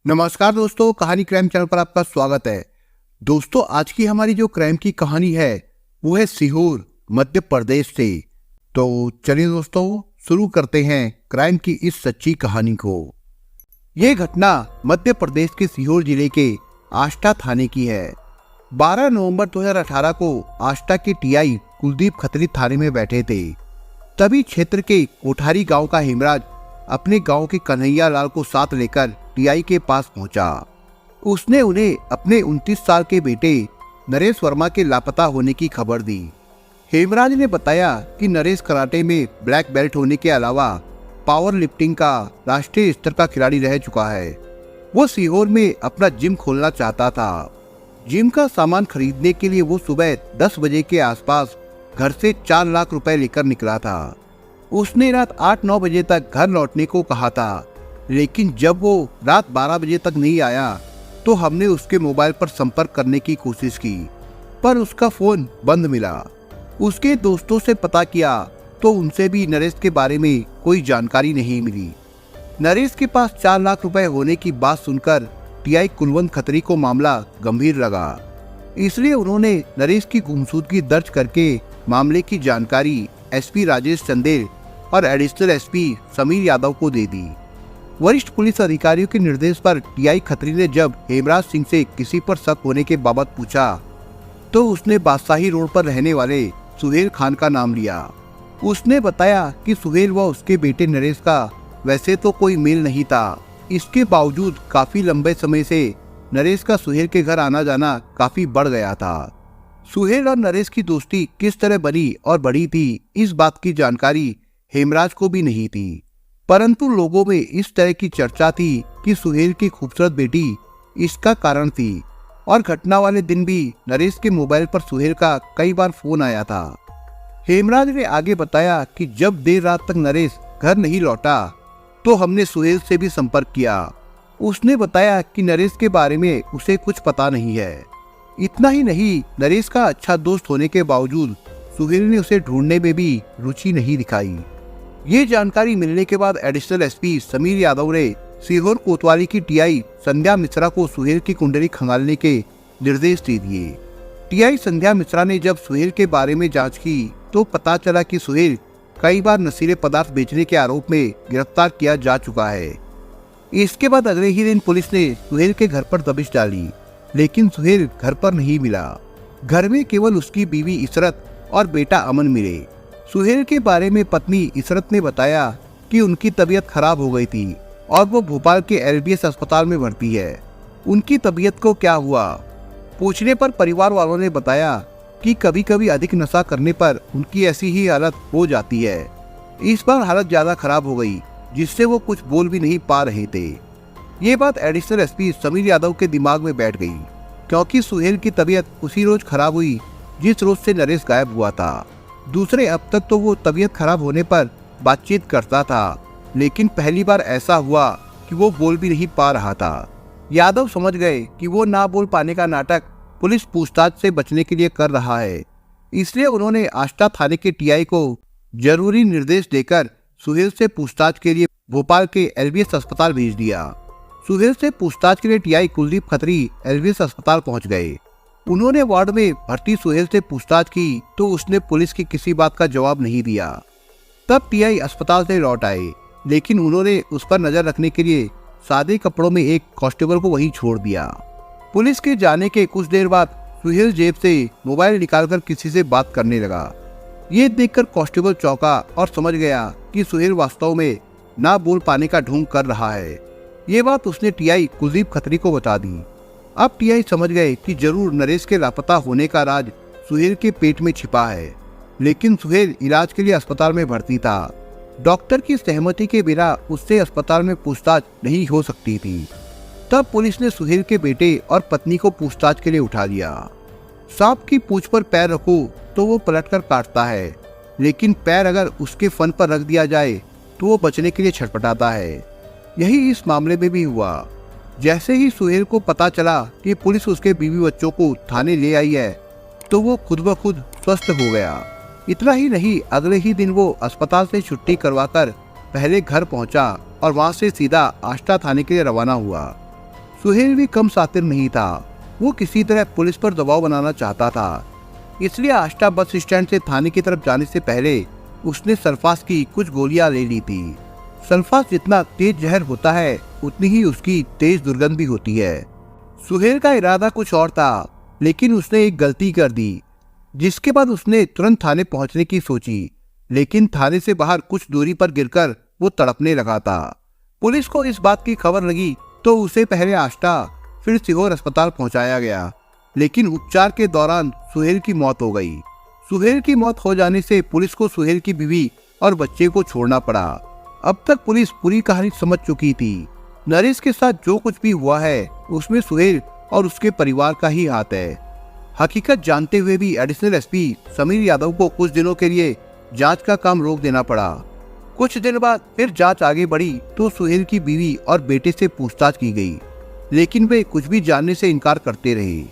नमस्कार दोस्तों, कहानी क्राइम चैनल पर आपका स्वागत है। दोस्तों, आज की हमारी जो क्राइम की कहानी है वो है सीहोर मध्य प्रदेश से। तो चलिए दोस्तों, शुरू करते हैं क्राइम की इस सच्ची कहानी को। ये घटना मध्य प्रदेश के सीहोर जिले के आष्टा थाने की है। 12 नवंबर 2018 को आष्टा के टीआई कुलदीप खत्री थाने में बैठे थे। तभी क्षेत्र के कोठारी गांव का हेमराज अपने गांव के कन्हैया लाल को साथ लेकर टीआई के पास पहुंचा। उसने उन्हें अपने 29 साल के बेटे नरेश वर्मा के लापता होने की खबर दी। हेमराज ने बताया कि नरेश कराटे में ब्लैक बेल्ट होने के अलावा पावर लिफ्टिंग का राष्ट्रीय स्तर का खिलाड़ी रह चुका है। वो सीहोर में अपना जिम खोलना चाहता था। जिम का सामान खरीदने के लिए वो सुबह 10 बजे के आसपास घर से 4 लाख रुपए लेकर निकला था। उसने रात 8-9 बजे तक घर लौटने को कहा था, लेकिन जब वो रात 12 बजे तक नहीं आया तो हमने उसके मोबाइल पर संपर्क करने की कोशिश की, पर उसका फोन बंद मिला। उसके दोस्तों से पता किया तो उनसे भी नरेश के बारे में कोई जानकारी नहीं मिली। नरेश के पास 4 लाख रुपए होने की बात सुनकर टीआई कुलवंत खत्री को मामला गंभीर लगा। इसलिए उन्होंने नरेश की गुमशुदगी दर्ज करके मामले की जानकारी एसपी राजेश चंदेल और एडिशनल एसपी समीर यादव को दे दी। वरिष्ठ पुलिस अधिकारियों के निर्देश पर टीआई खत्री ने जब हेमराज सिंह से किसी पर शक होने के बाबत पूछा तो उसने बादशाही रोड पर रहने वाले सुहेल खान का नाम लिया। उसने बताया कि सुहेल व उसके बेटे नरेश का वैसे तो कोई मेल नहीं था। इसके बावजूद काफी लंबे समय से नरेश का सुहेल के घर आना जाना काफी बढ़ गया था। सुहेल और नरेश की दोस्ती किस तरह बनी और बढ़ी थी, इस बात की जानकारी हेमराज को भी नहीं थी, परंतु लोगों में इस तरह की चर्चा थी कि सुहेल की खूबसूरत बेटी इसका कारण थी। और घटना वाले दिन भी नरेश के मोबाइल पर सुहेल का कई बार फोन आया था। हेमराज ने आगे बताया कि जब देर रात तक नरेश घर नहीं लौटा तो हमने सुहेल से भी संपर्क किया। उसने बताया कि नरेश के बारे में उसे कुछ पता नहीं है। इतना ही नहीं, नरेश का अच्छा दोस्त होने के बावजूद सुहेल ने उसे ढूंढने में भी रुचि नहीं दिखाई। ये जानकारी मिलने के बाद एडिशनल एसपी समीर यादव ने सीहोर कोतवाली की टीआई संध्या मिश्रा को सुहेल की कुंडली खंगालने के निर्देश दे दिए। टीआई संध्या मिश्रा ने जब सुहेल के बारे में जांच की तो पता चला कि सुहेल कई बार नशीले पदार्थ बेचने के आरोप में गिरफ्तार किया जा चुका है। इसके बाद अगले ही दिन पुलिस ने सुहेल के घर पर दबिश डाली, लेकिन सुहेल घर पर नहीं मिला। घर में केवल उसकी बीवी इशरत और बेटा अमन मिले। सुहेल के बारे में पत्नी इशरत ने बताया कि उनकी तबीयत खराब हो गई थी और वो भोपाल के एलबीएस अस्पताल में भर्ती है। उनकी तबीयत को क्या हुआ पूछने पर परिवार वालों ने बताया कि कभी कभी अधिक नशा करने पर उनकी ऐसी ही हालत हो जाती है। इस बार हालत ज्यादा खराब हो गई, जिससे वो कुछ बोल भी नहीं पा रहे थे। ये बात एडिशनल एसपी समीर यादव के दिमाग में बैठ गई, क्योंकि सुहेल की तबीयत उसी रोज खराब हुई जिस रोज से नरेश गायब हुआ था। दूसरे अब तक तो वो तबीयत खराब होने पर बातचीत करता था, लेकिन पहली बार ऐसा हुआ कि वो बोल भी नहीं पा रहा था। यादव समझ गए कि वो ना बोल पाने का नाटक पुलिस पूछताछ से बचने के लिए कर रहा है। इसलिए उन्होंने आष्टा थाने के टीआई को जरूरी निर्देश देकर सुहेल से पूछताछ के लिए भोपाल के एलबीएस अस्पताल भेज दिया। सुहेल से पूछताछ के लिए टीआई कुलदीप खत्री एलबीएस अस्पताल पहुंच गए। उन्होंने वार्ड में भर्ती सुहेल से पूछताछ की तो उसने पुलिस की किसी बात का जवाब नहीं दिया। तब टीआई अस्पताल से लौट आए, लेकिन उन्होंने उस पर नजर रखने के लिए सादे कपड़ों में एक कांस्टेबल को वहीं छोड़ दिया। पुलिस के जाने के कुछ देर बाद सुहेल जेब से मोबाइल निकालकर किसी से बात करने लगा। ये देखकर कांस्टेबल चौंका और समझ गया कि सुहेल वास्तव में ना बोल पाने का ढोंग कर रहा है। ये बात उसने टीआई कुलदीप खत्री को बता दी। अब टीआई समझ गए कि जरूर नरेश के लापता होने का राज सुहेल के पेट में छिपा है, लेकिन सुहेल इलाज के लिए अस्पताल में भर्ती था। डॉक्टर की सहमति के बिना उससे अस्पताल में पूछताछ नहीं हो सकती थी। तब पुलिस ने सुहेल के बेटे और पत्नी को पूछताछ के लिए उठा लिया। सांप की पूंछ पर पैर रखो तो वो पलटकर काटता है, लेकिन पैर अगर उसके फन पर रख दिया जाए तो वो बचने के लिए छटपटाता है। यही इस मामले में भी हुआ। जैसे ही सुहेल को पता चला कि पुलिस उसके बीवी बच्चों को थाने ले आई है तो वो खुद ब खुद स्वस्थ हो गया। इतना ही नहीं, अगले ही दिन वो अस्पताल से छुट्टी करवाकर पहले घर पहुंचा और वहां से सीधा आष्टा थाने के लिए रवाना हुआ। सुहेल भी कम शातिर नहीं था। वो किसी तरह पुलिस पर दबाव बनाना चाहता था। इसलिए आष्टा बस स्टैंड से थाने की तरफ जाने से पहले उसने सल्फास की कुछ गोलियां ले ली थी। सल्फास जितना तेज जहर होता है उतनी ही उसकी तेज दुर्गंध भी होती है। सुहेल का इरादा कुछ और था, लेकिन उसने एक गलती कर दी, जिसके बाद उसने तुरंत थाने पहुंचने की सोची। लेकिन थाने से बाहर कुछ दूरी पर गिरकर वो तड़पने लगा था। पुलिस को इस बात की खबर लगी तो उसे पहले आष्टा फिर सीहोर अस्पताल पहुंचाया गया, लेकिन उपचार के दौरान सुहेल की मौत हो गई। सुहेल की मौत हो जाने से पुलिस को सुहेल की बीवी और बच्चे को छोड़ना पड़ा। अब तक पुलिस पूरी कहानी समझ चुकी थी। नरेश के साथ जो कुछ भी हुआ है उसमें सुहेल और उसके परिवार का ही हाथ है। हकीकत जानते हुए भी एडिशनल एसपी समीर यादव को कुछ दिनों के लिए जांच का काम रोक देना पड़ा। कुछ दिन बाद फिर जांच आगे बढ़ी तो सुहेल की बीवी और बेटे से पूछताछ की गई, लेकिन वे कुछ भी जानने से इनकार करते रहे।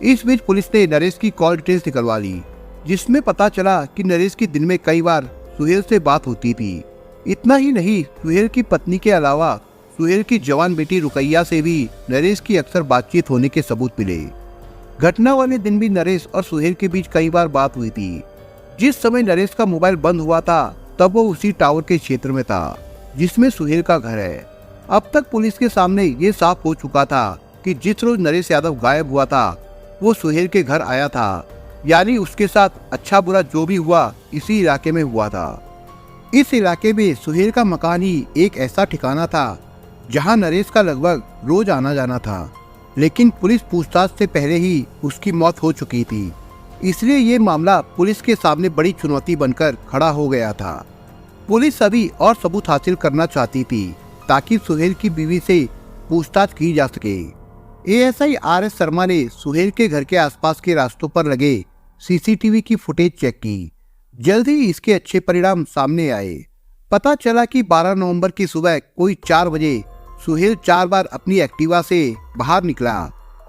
इस बीच पुलिस ने नरेश की कॉल डिटेल्स निकलवा ली, जिसमें पता चला कि नरेश की दिन में कई बार सुहेल से बात होती थी। इतना ही नहीं, सुहेल की पत्नी के अलावा सुहेल की जवान बेटी रुकैया से भी नरेश की अक्सर बातचीत होने के सबूत मिले। घटना वाले दिन भी नरेश और सुहेल के बीच कई बार बात हुई थी। जिस समय नरेश का मोबाइल बंद हुआ था तब वो उसी टावर के क्षेत्र में था जिसमें सुहेल का घर है। अब तक पुलिस के सामने ये साफ हो चुका था कि जिस रोज नरेश यादव गायब हुआ था वो सुहेल के घर आया था, यानी उसके साथ अच्छा बुरा जो भी हुआ इसी इलाके में हुआ था। इस इलाके में सुहेल का मकान ही एक ऐसा ठिकाना था जहां नरेश का लगभग रोज आना जाना था, लेकिन पुलिस पूछताछ से पहले ही उसकी मौत हो चुकी थी। इसलिए ये मामला पुलिस के सामने बड़ी चुनौती बनकर खड़ा हो गया था। पुलिस अभी और सबूत हासिल करना चाहती थी ताकि सुहेल की बीवी से पूछताछ की जा सके। ASI RS. शर्मा ने सुहेल के घर के आसपास के रास्तों पर लगे सीसीटीवी की फुटेज चेक की। जल्द ही इसके अच्छे परिणाम सामने आए। पता चला कि 12 नवंबर की सुबह कोई 4 बजे सुहेल 4 बार अपनी एक्टिवा से बाहर निकला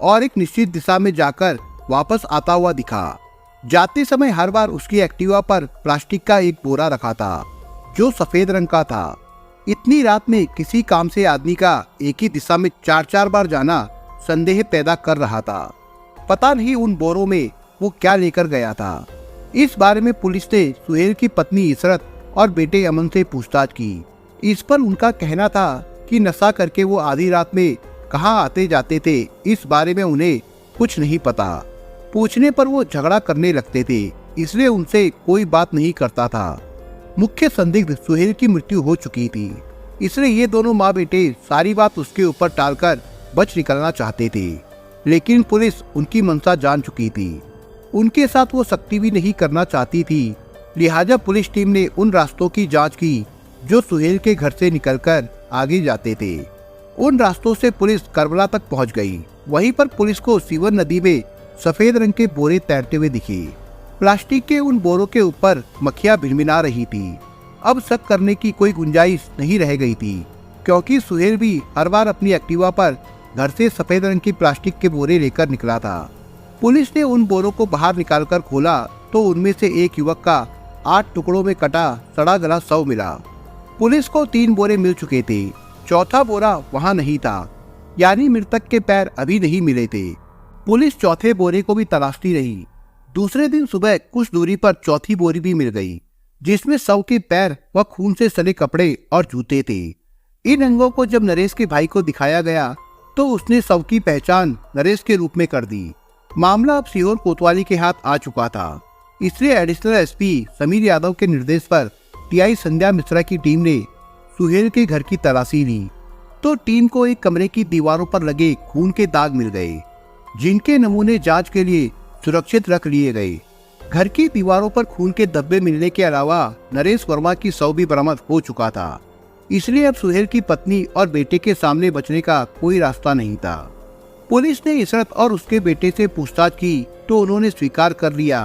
और एक निश्चित दिशा में जाकर वापस आता हुआ दिखा। जाते समय हर बार उसकी एक्टिवा पर प्लास्टिक का एक बोरा रखा था जो सफेद रंग का था। इतनी रात में किसी काम से आदमी का एक ही दिशा में 4-4 बार जाना संदेह पैदा कर रहा था। पता नहीं उन बोरों में वो क्या लेकर गया था। इस बारे में पुलिस ने सुहेल की पत्नी इशरत और बेटे अमन से पूछताछ की। इस पर उनका कहना था कि नशा करके वो आधी रात में कहाँ आते जाते थे, इस बारे में उन्हें कुछ नहीं पता। पूछने पर वो झगड़ा करने लगते थे, इसलिए उनसे कोई बात नहीं करता था। मुख्य संदिग्ध सुहेल की मृत्यु हो चुकी थी, इसलिए ये दोनों माँ बेटे सारी बात उसके ऊपर टालकर बच निकलना चाहते थे। लेकिन पुलिस उनकी मंशा जान चुकी थी। उनके साथ वो सख्ती भी नहीं करना चाहती थी। लिहाजा पुलिस टीम ने उन रास्तों की जांच की जो सुहेल के घर से निकलकर आगे जाते थे। उन रास्तों से पुलिस करबला तक पहुंच गई। वहीं पर पुलिस को सीवर नदी में सफेद रंग के बोरे तैरते हुए दिखे। प्लास्टिक के उन बोरों के ऊपर मक्खियां भिनभिना रही थी। अब शक करने की कोई गुंजाइश नहीं रह गई थी, क्योंकि सुहेल भी हर बार अपनी एक्टिवा पर घर से सफेद रंग की प्लास्टिक के बोरे लेकर निकला था। पुलिस ने उन बोरों को बाहर निकालकर खोला तो उनमें से एक युवक का 8 टुकड़ों में कटा सड़ा गला शव मिला। पुलिस को 3 बोरे मिल चुके थे, चौथा बोरा वहां नहीं था, यानी मृतक के पैर अभी नहीं मिले थे। पुलिस चौथे बोरे को भी तलाशती रही। दूसरे दिन सुबह कुछ दूरी पर चौथी बोरी भी मिल गई, जिसमें शव के पैर व खून से सने कपड़े और जूते थे। इन अंगों को जब नरेश के भाई को दिखाया गया तो उसने शव की पहचान नरेश के रूप में कर दी। मामला अब सीहोर कोतवाली के हाथ आ चुका था, इसलिए एडिशनल एसपी समीर यादव के निर्देश पर टीआई संध्या मिश्रा की टीम ने सुहेल के घर की तलाशी ली तो टीम को एक कमरे की दीवारों पर लगे खून के दाग मिल गए, जिनके नमूने जांच के लिए सुरक्षित रख लिए गए। घर की दीवारों पर खून के धब्बे मिलने के अलावा नरेश वर्मा की शव भी बरामद हो चुका था, इसलिए अब सुहेल की पत्नी और बेटे के सामने बचने का कोई रास्ता नहीं था। पुलिस ने इशरत और उसके बेटे से पूछताछ की तो उन्होंने स्वीकार कर लिया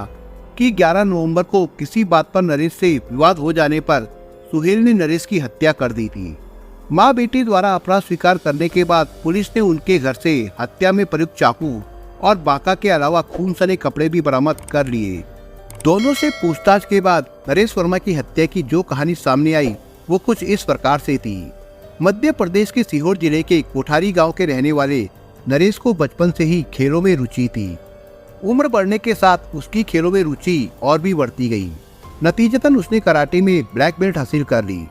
कि 11 नवंबर को किसी बात पर नरेश से विवाद हो जाने पर सुहेल ने नरेश की हत्या कर दी थी। माँ बेटी द्वारा अपराध स्वीकार करने के बाद पुलिस ने उनके घर से हत्या में प्रयुक्त चाकू और बाका के अलावा खून सने कपड़े भी बरामद कर लिए। दोनों से पूछताछ के बाद नरेश वर्मा की हत्या की जो कहानी सामने आई वो कुछ इस प्रकार से थी। मध्य प्रदेश के सीहोर जिले के कोठारी गांव के रहने वाले नरेश को बचपन से ही खेलों में रुचि थी। उम्र बढ़ने के साथ उसकी खेलों में रुचि और भी बढ़ती गई। नतीजतन उसने कराटे में ब्लैक बेल्ट हासिल कर ली।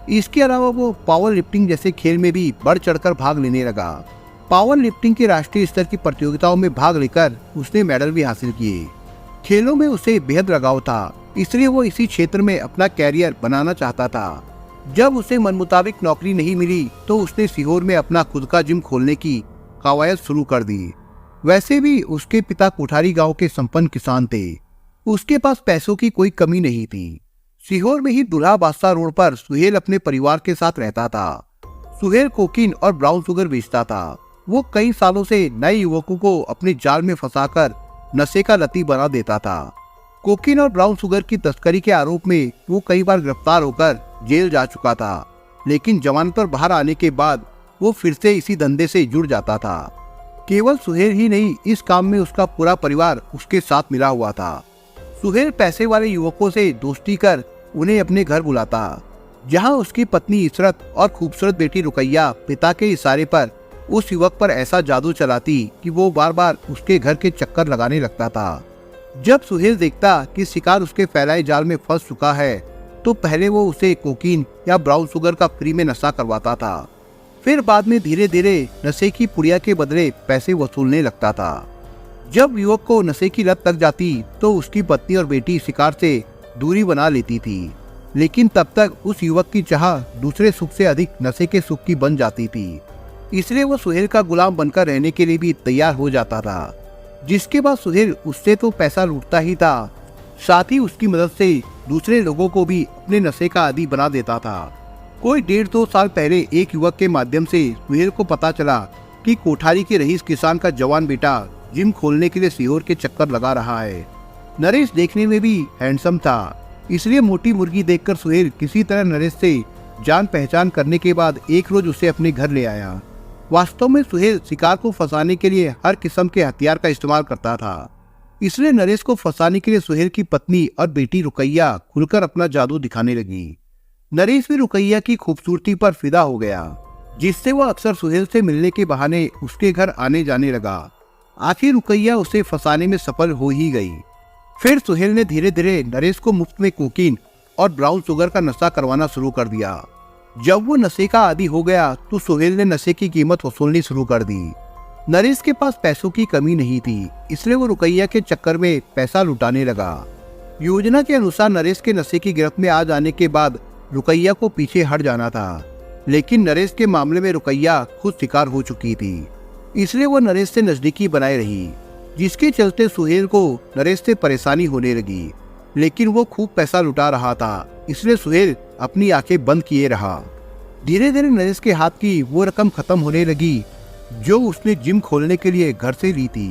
इसके अलावा वो पावर लिफ्टिंग जैसे खेल में भी बढ़ चढ़कर भाग लेने लगा। पावर लिफ्टिंग के राष्ट्रीय स्तर की प्रतियोगिताओं में भाग लेकर उसने मेडल भी हासिल किए। खेलों में उसे बेहद लगाव था, इसलिए वो इसी क्षेत्र में अपना कैरियर बनाना चाहता था। जब उसे मन मुताबिक नौकरी नहीं मिली तो उसने सीहोर में अपना खुद का जिम खोलने की कवायद शुरू कर दी। वैसे भी उसके पिता कोठारी गांव के संपन्न किसान थे। उसके पास पैसों की कोई कमी नहीं थी। सीहोर में ही दुल्हा बादशाह रोड पर सुहेल अपने परिवार के साथ रहता था। सुहेल कोकीन और ब्राउन शुगर बेचता था। वो कई सालों से नए युवकों को अपने जाल में फंसाकर नशे का लती बना देता था। कोकीन और ब्राउन शुगर की तस्करी के आरोप में वो कई बार गिरफ्तार होकर जेल जा चुका था, लेकिन जमानत पर बाहर आने के बाद वो फिर से इसी धंधे से जुड़ जाता था। केवल सुहेल ही नहीं, इस काम में उसका पूरा परिवार उसके साथ मिला हुआ था। सुहेल पैसे वाले युवकों से दोस्ती कर उन्हें अपने घर बुलाता, जहां उसकी पत्नी इशरत और खूबसूरत बेटी रुकैया पिता के इशारे पर उस युवक पर ऐसा जादू चलाती कि वो बार बार उसके घर के चक्कर लगाने लगता था। जब सुहेल देखता कि शिकार उसके फैलाए जाल में फंस चुका है तो पहले वो उसे कोकीन या ब्राउन शुगर का फ्री में नशा करवाता था। फिर बाद में धीरे धीरे नशे की पुड़िया के बदले पैसे वसूलने लगता था। जब युवक को नशे की लत लग जाती तो उसकी पत्नी और बेटी शिकार से दूरी बना लेती थी, लेकिन तब तक उस युवक की चाह दूसरे सुख से अधिक नशे के सुख की बन जाती थी। इसलिए वो सुहेल का गुलाम बनकर रहने के लिए भी तैयार हो जाता था। जिसके बाद सुहेल उससे तो पैसा लूटता ही था, साथ ही उसकी मदद से दूसरे लोगों को भी अपने नशे का आदी बना देता था। कोई 1.5-2 साल पहले एक युवक के माध्यम से सुहेल को पता चला कि कोठारी के रईस किसान का जवान बेटा जिम खोलने के लिए सीहोर के चक्कर लगा रहा है। नरेश देखने में भी हैंडसम था, इसलिए मोटी मुर्गी देखकर सुहेल किसी तरह नरेश से जान पहचान करने के बाद एक रोज उसे अपने घर ले आया। वास्तव में सुहेल शिकार को फंसाने के लिए हर किस्म के हथियार का इस्तेमाल करता था, इसलिए नरेश को फंसाने के लिए सुहेल की पत्नी और बेटी रुकैया खुलकर अपना जादू दिखाने लगी। नरेश भी रुकैया की खूबसूरती पर फिदा हो गया, जिससे वह अक्सर सुहेल से मिलने के बहाने उसके घर आने जाने लगा। आखिर रुकैया उसे फंसाने में सफल हो ही गई। फिर सुहेल ने धीरे धीरे नरेश को मुफ्त में कोकीन और ब्राउन शुगर का नशा करवाना शुरू कर दिया। जब वो नशे का आदी हो गया तो सुहेल ने नशे की कीमत वसूलनी शुरू कर दी। नरेश के पास पैसों की कमी नहीं थी, इसलिए वो रुकैया के चक्कर में पैसा लुटाने लगा। योजना के अनुसार नरेश के नशे की गिरफ्त में आ जाने के बाद रुकैया को पीछे हट जाना था, लेकिन नरेश के मामले में रुकैया खुद शिकार हो चुकी थी, इसलिए वो नरेश से नजदीकी बनाए रही, जिसके चलते सुहेल को नरेश से परेशानी होने लगी। लेकिन वो खूब पैसा लुटा रहा था, इसलिए सुहेल अपनी आंखें बंद किए रहा। धीरे धीरे नरेश के हाथ की वो रकम खत्म होने लगी जो उसने जिम खोलने के लिए घर से ली थी।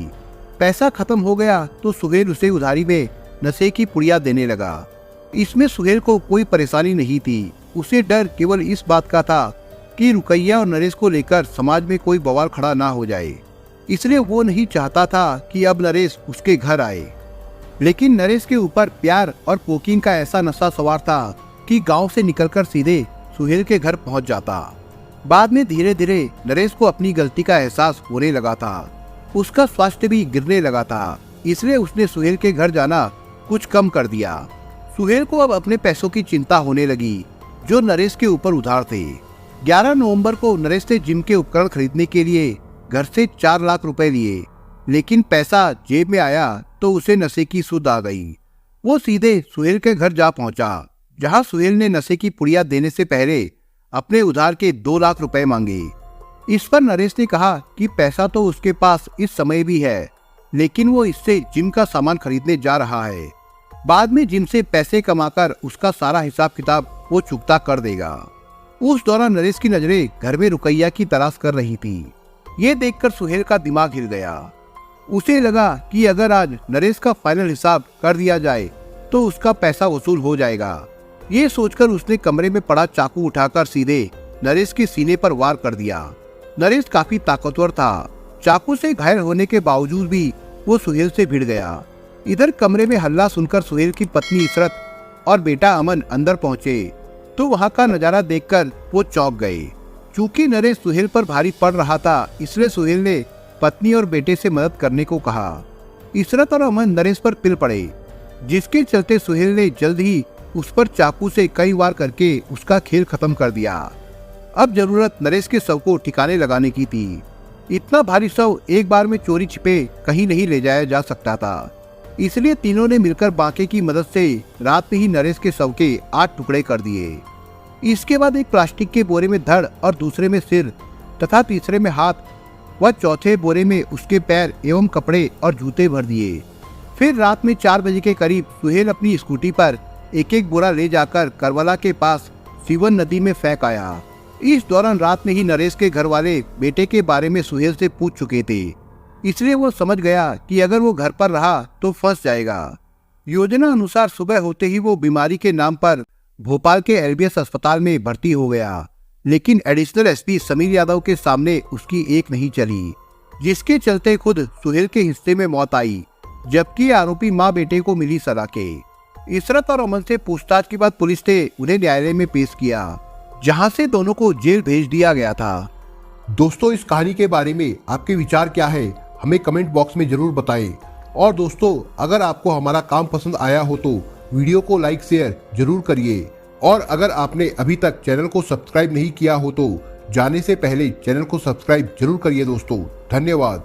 पैसा खत्म हो गया तो सुहेल उसे उधारी में नशे की पुड़िया देने लगा। इसमें सुहेल को कोई परेशानी नहीं थी, उसे डर केवल इस बात का था कि रुकैया और नरेश को लेकर समाज में कोई बवाल खड़ा ना हो जाए, इसलिए वो नहीं चाहता था कि अब नरेश उसके घर आए। लेकिन नरेश के ऊपर प्यार और कोकीन का ऐसा नशा सवार था कि गांव से निकलकर सीधे सुहेल के घर पहुंच जाता। बाद में धीरे धीरे नरेश को अपनी गलती का एहसास होने लगा था, उसका स्वास्थ्य भी गिरने लगा था, इसलिए उसने सुहेल के घर जाना कुछ कम कर दिया। सुहेल को अब अपने पैसों की चिंता होने लगी जो नरेश के ऊपर उधार थे। 11 नवंबर को नरेश ने जिम के उपकरण खरीदने के लिए घर से 4 लाख रुपए लिए, लेकिन पैसा जेब में आया तो उसे नशे की सुध आ गई। वो सीधे सुहेल के घर जा पहुंचा, जहां सुहेल ने नशे की पुड़िया देने से पहले अपने उधार के 2 लाख रुपए मांगे। इस पर नरेश ने कहा कि पैसा तो उसके पास इस समय भी है, लेकिन वो इससे जिम का सामान खरीदने जा रहा है। बाद में जिम से पैसे कमाकर उसका सारा हिसाब किताब वो चुकता कर देगा। उस दौरान नरेश की नजरें घर में रुकैया की तलाश कर रही थी। ये देखकर सुहेल का दिमाग हिल गया। उसे लगा कि अगर आज नरेश का फाइनल हिसाब कर दिया जाए तो उसका पैसा वसूल हो जाएगा। ये सोचकर उसने कमरे में पड़ा चाकू उठाकर सीधे नरेश के सीने पर वार कर दिया। नरेश काफी ताकतवर था, चाकू से घायल होने के बावजूद भी वो सुहेल से भिड़ गया। इधर कमरे में हल्ला सुनकर सुहेल की पत्नी इशरत और बेटा अमन अंदर पहुंचे तो वहां का नजारा देखकर वो चौंक गए। चूंकि नरेश सुहेल पर भारी पड़ रहा था, इसलिए सुहेल ने पत्नी और बेटे से मदद करने को कहा। इशरत और अमन नरेश पर पिल पड़े, जिसके चलते सुहेल ने जल्द ही उस पर चाकू से कई वार करके उसका खेल खत्म कर दिया। अब जरूरत नरेश के शव को ठिकाने लगाने की थी। इतना भारी शव एक बार में चोरी छिपे कहीं नहीं ले जाया जा सकता था, इसलिए तीनों ने मिलकर बांके की मदद से रात में ही नरेश के शव के 8 टुकड़े कर दिए। इसके बाद एक प्लास्टिक के बोरे में धड़ और दूसरे में सिर तथा तीसरे में हाथ व चौथे बोरे में उसके पैर एवं कपड़े और जूते भर दिए। फिर रात में 4 बजे के करीब सुहेल अपनी स्कूटी पर एक एक बोरा ले जाकर करबला के पास सिवन नदी में फेंक आया। इस दौरान रात में ही नरेश के घर वाले बेटे के बारे में सुहेल से पूछ चुके थे, इसलिए वो समझ गया कि अगर वो घर पर रहा तो फंस जाएगा। योजना अनुसार सुबह होते ही वो बीमारी के नाम पर भोपाल के एलबीएस अस्पताल में भर्ती हो गया, लेकिन एडिशनल एसपी समीर यादव के सामने उसकी एक नहीं चली, जिसके चलते खुद सुहेल के हिस्से में मौत आई, जबकि आरोपी मां बेटे को मिली सलाखें। इशरत और अमन से पूछताछ के बाद पुलिस ने उन्हें न्यायालय में पेश किया, जहां से दोनों को जेल भेज दिया गया था। दोस्तों, इस कहानी के बारे में आपके विचार क्या है, हमें कमेंट बॉक्स में जरूर बताएं। और दोस्तों, अगर आपको हमारा काम पसंद आया हो तो वीडियो को लाइक शेयर जरूर करिए। और अगर आपने अभी तक चैनल को सब्सक्राइब नहीं किया हो तो जाने से पहले चैनल को सब्सक्राइब जरूर करिए दोस्तों। धन्यवाद।